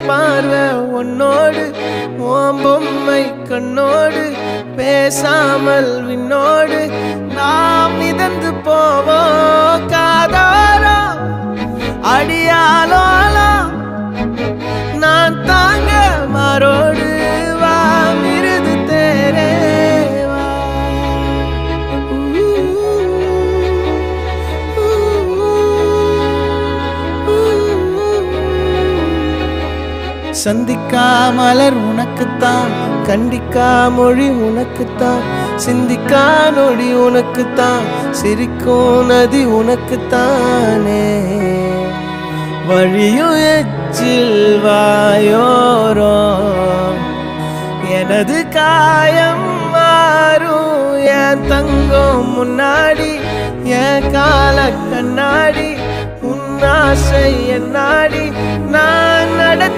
பார்வை உன்னோடு ஓம் பொம்மை கண்ணோடு பேசாமல் விண்ணோடு நாம் மிதந்து போவோம் காதாரா அடியாலோலா நான் தாங்க மாரோடு வா மிருது தேரே வா சந்திக்கா மலர் உனக்குத்தான் கண்டிக்கா மொழி உனக்குத்தான் சிந்திக்கா நொடி உனக்குத்தான் சிரிக்கும் நதி உனக்குத்தானே வழியும் எச்சில் வாயோரோ எனது காயம் மாறும் என் தங்கம் முன்னாடி என் கால கண்ணாடி உன் ஆசை என்னாடி நான் நடத்தி